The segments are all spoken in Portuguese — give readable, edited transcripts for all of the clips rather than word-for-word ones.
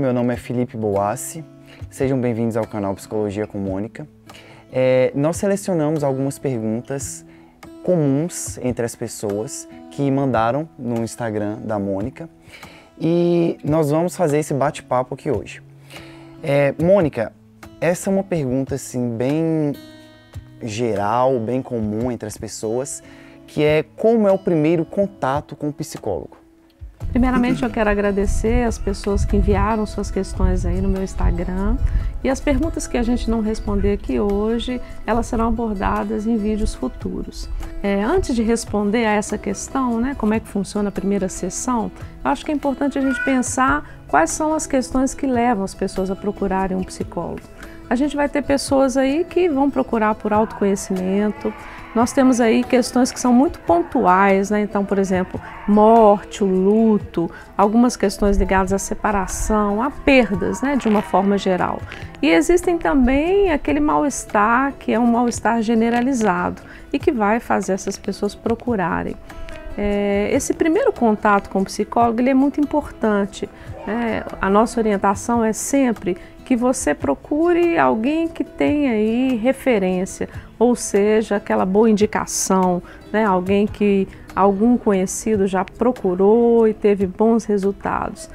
meu nome é Felipe Boassi, sejam bem-vindos ao canal Psicologia com Mônica. Nós selecionamos algumas perguntas comuns entre as pessoas que mandaram no Instagram da Mônica e nós vamos fazer esse bate-papo aqui hoje. Mônica, essa é uma pergunta assim, bem geral, bem comum entre as pessoas, que é como é o primeiro contato com o psicólogo? Primeiramente, eu quero agradecer as pessoas que enviaram suas questões aí no meu Instagram e as perguntas que a gente não responder aqui hoje, elas serão abordadas em vídeos futuros. Antes de responder a essa questão, né, como é que funciona a primeira sessão, eu acho que é importante a gente pensar quais são as questões que levam as pessoas a procurarem um psicólogo. A gente vai ter pessoas aí que vão procurar por autoconhecimento. Nós temos aí questões que são muito pontuais, né? Então, por exemplo, morte, o luto, algumas questões ligadas à separação, a perdas, né? De uma forma geral. E existem também aquele mal-estar que é um mal-estar generalizado e que vai fazer essas pessoas procurarem. Esse primeiro contato com o psicólogo ele é muito importante, né? A nossa orientação é sempre que você procure alguém que tenha aí referência, ou seja, aquela boa indicação, né? Alguém que algum conhecido já procurou e teve bons resultados.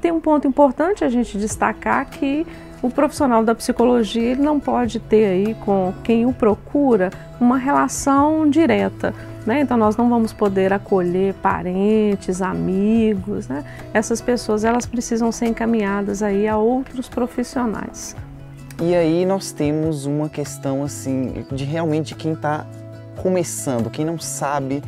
Tem um ponto importante a gente destacar que o profissional da psicologia ele não pode ter aí com quem o procura uma relação direta, né? Então nós não vamos poder acolher parentes, amigos, né? Essas pessoas elas precisam ser encaminhadas aí a outros profissionais. E aí nós temos uma questão assim de realmente quem está começando, quem não sabe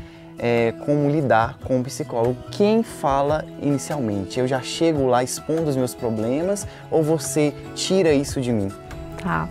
como lidar com o psicólogo. Quem fala inicialmente? Eu já chego lá expondo os meus problemas ou você tira isso de mim? Tá.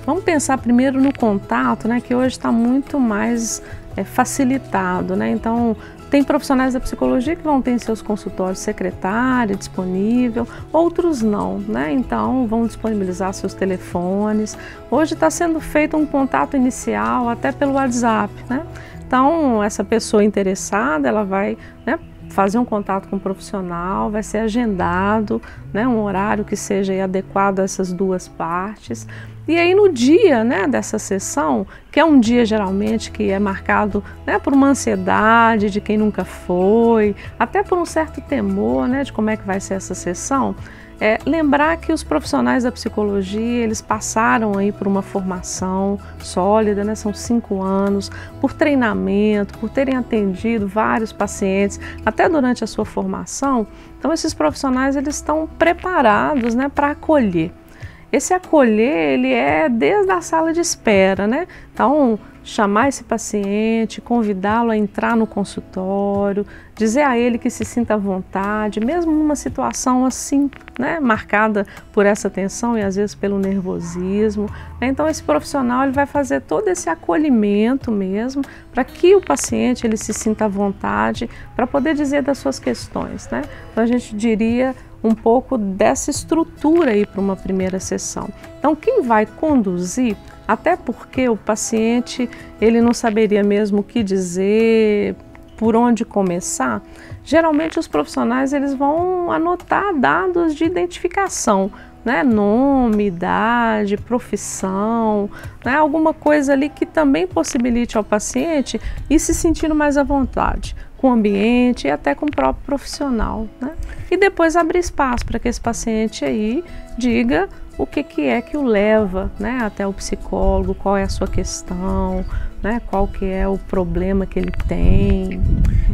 Vamos pensar primeiro no contato, né, que hoje está muito mais facilitado, né? Então, tem profissionais da psicologia que vão ter em seus consultórios secretária disponível, outros não, né? Então, vão disponibilizar seus telefones. Hoje está sendo feito um contato inicial até pelo WhatsApp, né? Então, essa pessoa interessada, ela vai, né, fazer um contato com um profissional, vai ser agendado, né, um horário que seja aí adequado a essas duas partes. E aí no dia, né, dessa sessão, que é um dia geralmente que é marcado, né, por uma ansiedade de quem nunca foi, até por um certo temor, né, de como é que vai ser essa sessão, lembrar que os profissionais da psicologia, eles passaram aí por uma formação sólida, né? São 5 anos, por treinamento, por terem atendido vários pacientes, até durante a sua formação. Então esses profissionais, eles estão preparados, né, para acolher. Esse acolher, ele é desde a sala de espera, né? Então, chamar esse paciente, convidá-lo a entrar no consultório, dizer a ele que se sinta à vontade, mesmo numa situação assim, né, marcada por essa tensão e às vezes pelo nervosismo. Então esse profissional ele vai fazer todo esse acolhimento mesmo, para que o paciente ele se sinta à vontade para poder dizer das suas questões, né? Então a gente diria um pouco dessa estrutura aí para uma primeira sessão. Então quem vai conduzir, até porque o paciente ele não saberia mesmo o que dizer, por onde começar, geralmente os profissionais eles vão anotar dados de identificação, né? Nome, idade, profissão, né? Alguma coisa ali que também possibilite ao paciente ir se sentindo mais à vontade com o ambiente e até com o próprio profissional, né? E depois abrir espaço para que esse paciente aí diga o que é que o leva, né, até o psicólogo, qual é a sua questão, né, qual que é o problema que ele tem.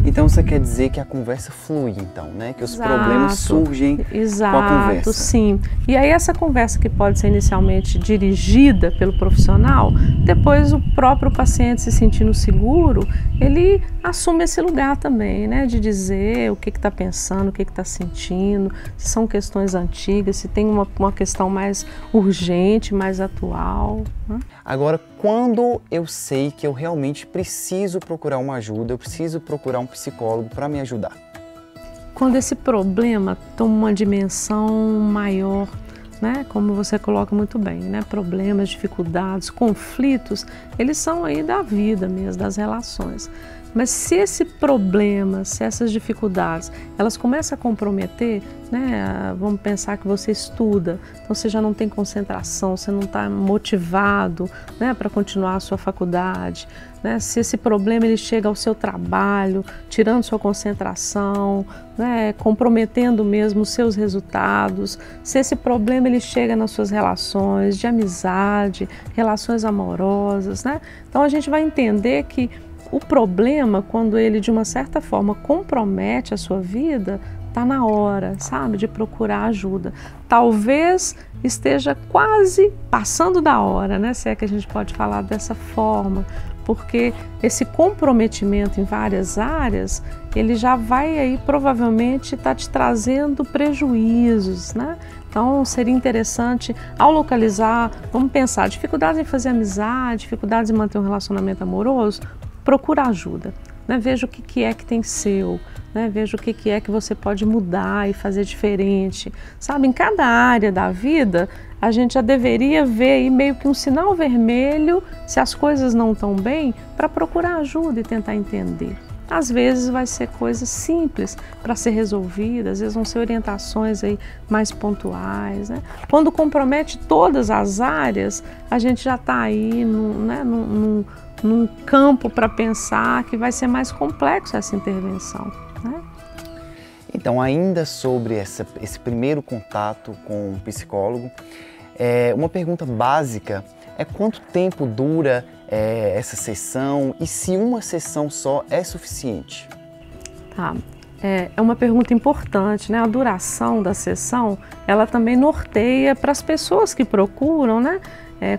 Então você quer dizer que a conversa flui, então, né? Que os problemas surgem com a conversa. Sim. E aí essa conversa que pode ser inicialmente dirigida pelo profissional, depois o próprio paciente se sentindo seguro, ele assume esse lugar também, né? De dizer o que está pensando, o que está sentindo, se são questões antigas, se tem uma questão mais urgente, mais atual, né? Agora, quando eu sei que eu realmente preciso procurar uma ajuda, eu preciso procurar um psicólogo para me ajudar? Quando esse problema toma uma dimensão maior, né? Como você coloca muito bem, né? Problemas, dificuldades, conflitos, eles são aí da vida mesmo, das relações. Mas se esse problema, se essas dificuldades, elas começam a comprometer, né? Vamos pensar que você estuda, então você já não tem concentração, você não está motivado, né, para continuar a sua faculdade, né? Se esse problema ele chega ao seu trabalho, tirando sua concentração, né, comprometendo mesmo os seus resultados, se esse problema ele chega nas suas relações de amizade, relações amorosas, né? Então a gente vai entender que o problema, quando ele de uma certa forma compromete a sua vida, está na hora, sabe, de procurar ajuda. Talvez esteja quase passando da hora, né, se é que a gente pode falar dessa forma, porque esse comprometimento em várias áreas, ele já vai aí provavelmente estar te trazendo prejuízos, né? Então seria interessante, ao localizar, vamos pensar, dificuldades em fazer amizade, dificuldades em manter um relacionamento amoroso, procura ajuda, né? Veja o que é que tem seu, né? Veja o que é que você pode mudar e fazer diferente, sabe? Em cada área da vida, a gente já deveria ver aí meio que um sinal vermelho, se as coisas não estão bem, para procurar ajuda e tentar entender. Às vezes vai ser coisas simples para ser resolvidas, às vezes vão ser orientações aí mais pontuais, né? Quando compromete todas as áreas, a gente já está aí num campo para pensar que vai ser mais complexo essa intervenção, né? Então, ainda sobre esse primeiro contato com um psicólogo, uma pergunta básica é quanto tempo dura essa sessão e se uma sessão só é suficiente? Tá. É uma pergunta importante, né? A duração da sessão, ela também norteia para as pessoas que procuram, né?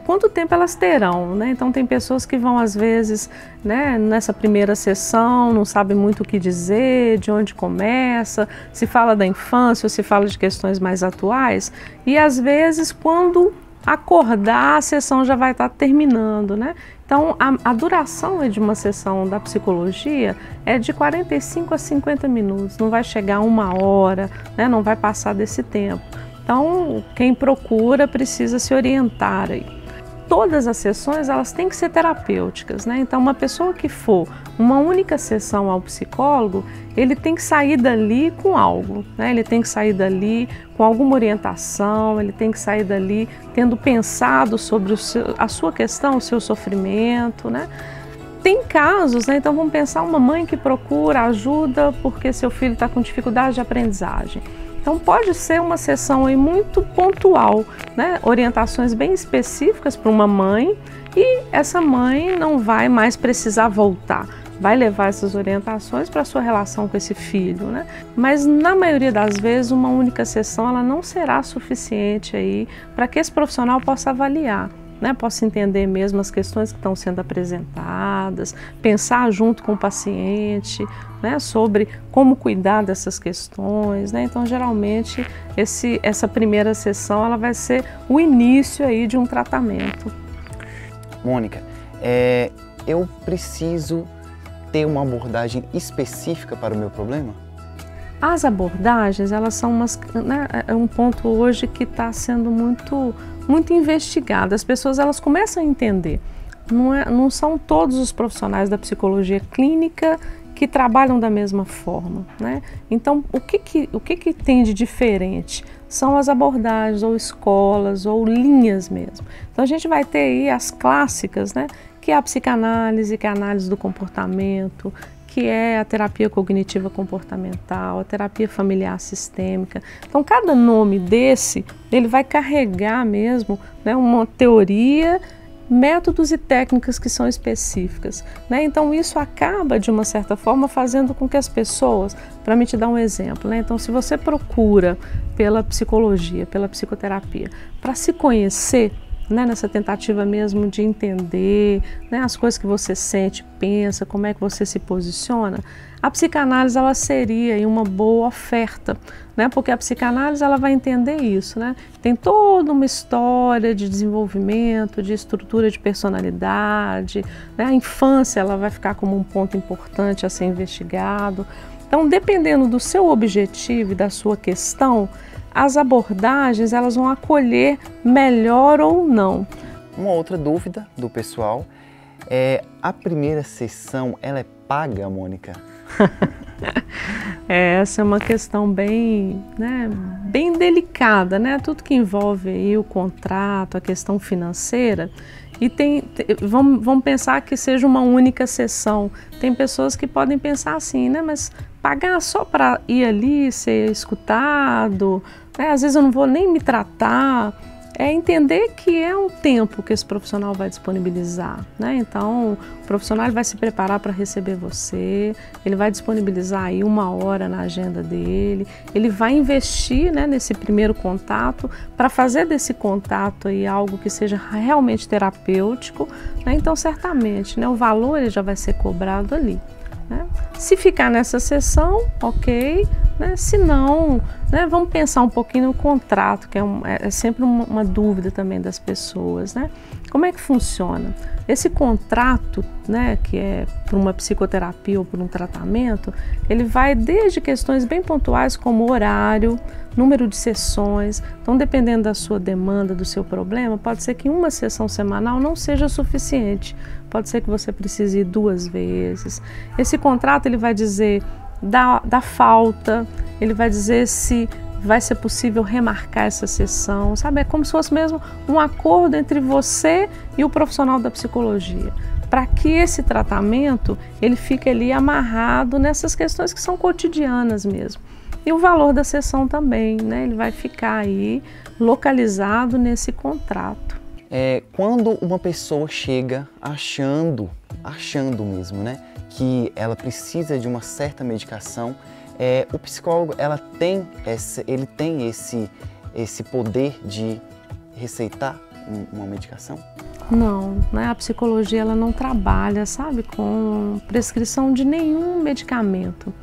Quanto tempo elas terão, né? Então tem pessoas que vão às vezes, né, nessa primeira sessão, não sabem muito o que dizer, de onde começa, se fala da infância ou se fala de questões mais atuais, e às vezes quando acordar a sessão já vai estar terminando, né? Então a duração de uma sessão da psicologia é de 45 a 50 minutos, não vai chegar a 1 hora, né? Não vai passar desse tempo. Então, quem procura precisa se orientar aí. Todas as sessões, elas têm que ser terapêuticas, né? Então, uma pessoa que for uma única sessão ao psicólogo, ele tem que sair dali com algo, né? Ele tem que sair dali com alguma orientação, ele tem que sair dali tendo pensado sobre a sua questão, o seu sofrimento, né? Tem casos, né? Então vamos pensar uma mãe que procura ajuda porque seu filho está com dificuldade de aprendizagem. Então pode ser uma sessão aí muito pontual, né? Orientações bem específicas para uma mãe e essa mãe não vai mais precisar voltar. Vai levar essas orientações para a sua relação com esse filho, né? Mas na maioria das vezes uma única sessão ela não será suficiente aí para que esse profissional possa avaliar, né? Possa entender mesmo as questões que estão sendo apresentadas, pensar junto com o paciente, né, sobre como cuidar dessas questões, né? Então geralmente essa primeira sessão ela vai ser o início aí de um tratamento. Mônica, eu preciso ter uma abordagem específica para o meu problema? As abordagens, elas são um ponto hoje que está sendo muito investigado. As pessoas elas começam a entender. Não são todos os profissionais da psicologia clínica que trabalham da mesma forma, né? Então, o que tem de diferente? São as abordagens, ou escolas, ou linhas mesmo. Então, a gente vai ter aí as clássicas, né? Que é a psicanálise, que é a análise do comportamento, que é a terapia cognitiva comportamental, a terapia familiar sistêmica. Então, cada nome desse, ele vai carregar mesmo, né, uma teoria, métodos e técnicas que são específicas, né? Então, isso acaba, de uma certa forma, fazendo com que as pessoas, para me te dar um exemplo, né? Então, se você procura pela psicologia, pela psicoterapia, para se conhecer, né, nessa tentativa mesmo de entender, né, as coisas que você sente, pensa, como é que você se posiciona, a psicanálise ela seria aí uma boa oferta, né, porque a psicanálise ela vai entender isso, né, tem toda uma história de desenvolvimento, de estrutura de personalidade, né, a infância ela vai ficar como um ponto importante a ser investigado. Então, dependendo do seu objetivo e da sua questão, as abordagens elas vão acolher melhor ou não. Uma outra dúvida do pessoal A primeira sessão, ela é paga, Mônica? Essa é uma questão bem, né, bem delicada, né? Tudo que envolve aí o contrato, a questão financeira. E vamos pensar que seja uma única sessão. Tem pessoas que podem pensar assim, né? Mas pagar só para ir ali, ser escutado, né? Às vezes eu não vou nem me tratar. É entender que é um tempo que esse profissional vai disponibilizar, né? Então, o profissional vai se preparar para receber você, ele vai disponibilizar aí 1 hora na agenda dele, ele vai investir, né, nesse primeiro contato para fazer desse contato aí algo que seja realmente terapêutico, né? Então, certamente, né, o valor ele já vai ser cobrado ali. Né? Se ficar nessa sessão, ok, né? Se não, né, vamos pensar um pouquinho no contrato, que é sempre uma dúvida também das pessoas, né? Como é que funciona? Esse contrato, né, que é por uma psicoterapia ou por um tratamento, ele vai desde questões bem pontuais como horário, número de sessões. Então, dependendo da sua demanda, do seu problema, pode ser que uma sessão semanal não seja suficiente. Pode ser que você precise ir 2 vezes. Esse contrato ele vai dizer da falta, ele vai dizer se vai ser possível remarcar essa sessão, sabe? É como se fosse mesmo um acordo entre você e o profissional da psicologia, para que esse tratamento ele fique ali amarrado nessas questões que são cotidianas mesmo. E o valor da sessão também, né? Ele vai ficar aí localizado nesse contrato. Quando uma pessoa chega achando mesmo, né, que ela precisa de uma certa medicação, o psicólogo ele tem esse poder de receitar uma medicação? Não, né? A psicologia ela não trabalha, sabe, com prescrição de nenhum medicamento.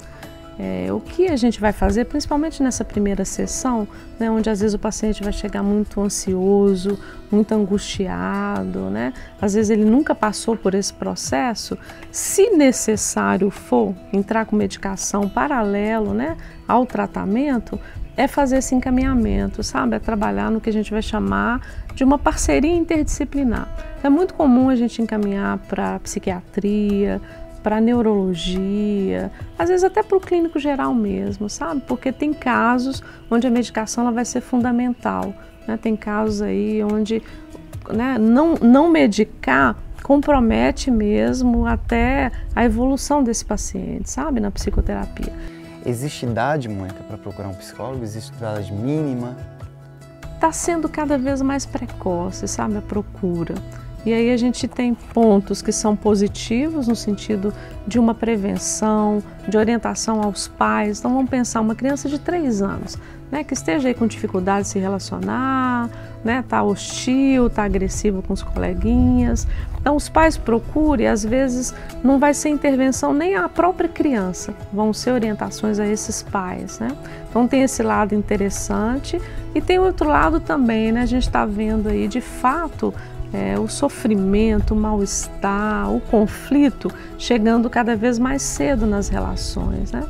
O que a gente vai fazer, principalmente nessa primeira sessão, né, onde às vezes o paciente vai chegar muito ansioso, muito angustiado, né? Às vezes ele nunca passou por esse processo. Se necessário for entrar com medicação paralelo, né, ao tratamento, é fazer esse encaminhamento, sabe? É trabalhar no que a gente vai chamar de uma parceria interdisciplinar. É muito comum a gente encaminhar para psiquiatria, para neurologia, às vezes até para o clínico geral mesmo, sabe? Porque tem casos onde a medicação ela vai ser fundamental, né? Tem casos aí onde, né, não medicar compromete mesmo até a evolução desse paciente, sabe? Na psicoterapia. Existe idade, Mônica, para procurar um psicólogo? Existe idade mínima? Está sendo cada vez mais precoce, sabe? A procura. E aí a gente tem pontos que são positivos no sentido de uma prevenção, de orientação aos pais. Então vamos pensar uma criança de 3 anos, né, que esteja aí com dificuldade de se relacionar, né, tá hostil, tá agressivo com os coleguinhas. Então os pais procurem, às vezes não vai ser intervenção nem à própria criança, vão ser orientações a esses pais, né? Então tem esse lado interessante e tem outro lado também, né? A gente está vendo aí de fato o sofrimento, o mal-estar, o conflito chegando cada vez mais cedo nas relações, né?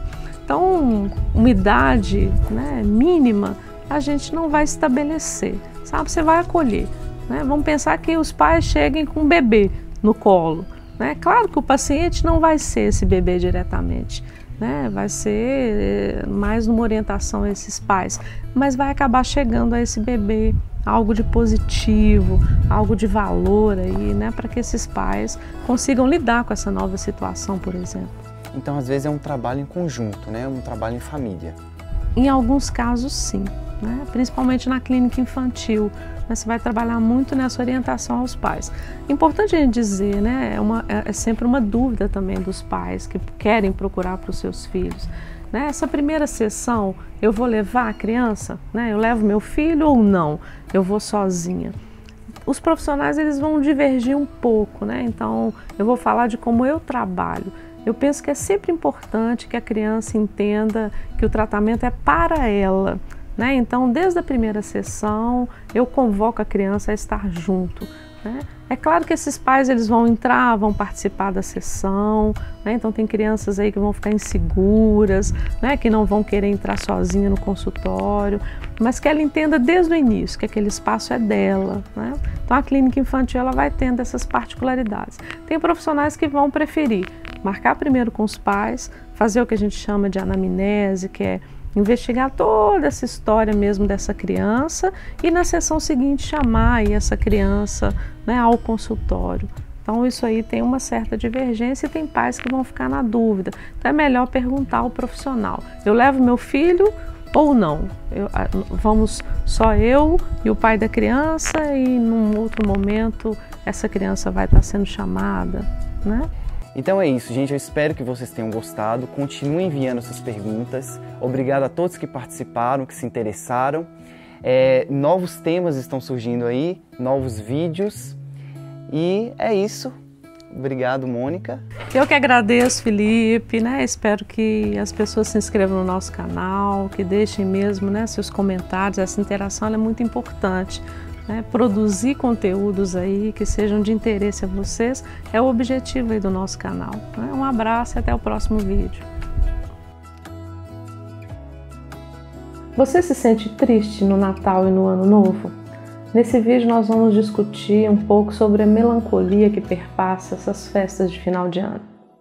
Então, uma idade, né, mínima a gente não vai estabelecer, sabe? Você vai acolher, né? Vamos pensar que os pais cheguem com um bebê no colo, né? Claro que o paciente não vai ser esse bebê diretamente, né? Vai ser mais uma orientação a esses pais, mas vai acabar chegando a esse bebê algo de positivo, algo de valor aí, né, para que esses pais consigam lidar com essa nova situação, por exemplo. Então, às vezes é um trabalho em conjunto, né, um trabalho em família. Em alguns casos, sim, né, principalmente na clínica infantil, né, você vai trabalhar muito nessa orientação aos pais. Importante a gente dizer, né, é sempre uma dúvida também dos pais que querem procurar para os seus filhos. Essa primeira sessão, eu vou levar a criança? Né? Eu levo meu filho ou não? Eu vou sozinha? Os profissionais eles vão divergir um pouco, né? Então eu vou falar de como eu trabalho. Eu penso que é sempre importante que a criança entenda que o tratamento é para ela, né? Então desde a primeira sessão eu convoco a criança a estar junto, né? É claro que esses pais eles vão entrar, vão participar da sessão, né? Então tem crianças aí que vão ficar inseguras, né? Que não vão querer entrar sozinha no consultório, mas que ela entenda desde o início que aquele espaço é dela, né? Então a clínica infantil ela vai tendo essas particularidades. Tem profissionais que vão preferir marcar primeiro com os pais, fazer o que a gente chama de anamnese, que é investigar toda essa história mesmo dessa criança e na sessão seguinte chamar aí essa criança, né, ao consultório. Então isso aí tem uma certa divergência e tem pais que vão ficar na dúvida. Então é melhor perguntar ao profissional: eu levo meu filho ou não? Vamos só eu e o pai da criança e num outro momento essa criança vai estar sendo chamada, né? Então é isso, gente. Eu espero que vocês tenham gostado. Continuem enviando suas perguntas. Obrigado a todos que participaram, que se interessaram. Novos temas estão surgindo aí, novos vídeos. E é isso. Obrigado, Mônica. Eu que agradeço, Felipe, né? Espero que as pessoas se inscrevam no nosso canal, que deixem mesmo, né, seus comentários. Essa interação ela é muito importante. Produzir conteúdos aí que sejam de interesse a vocês é o objetivo aí do nosso canal. Um abraço e até o próximo vídeo. Você se sente triste no Natal e no Ano Novo? Nesse vídeo nós vamos discutir um pouco sobre a melancolia que perpassa essas festas de final de ano.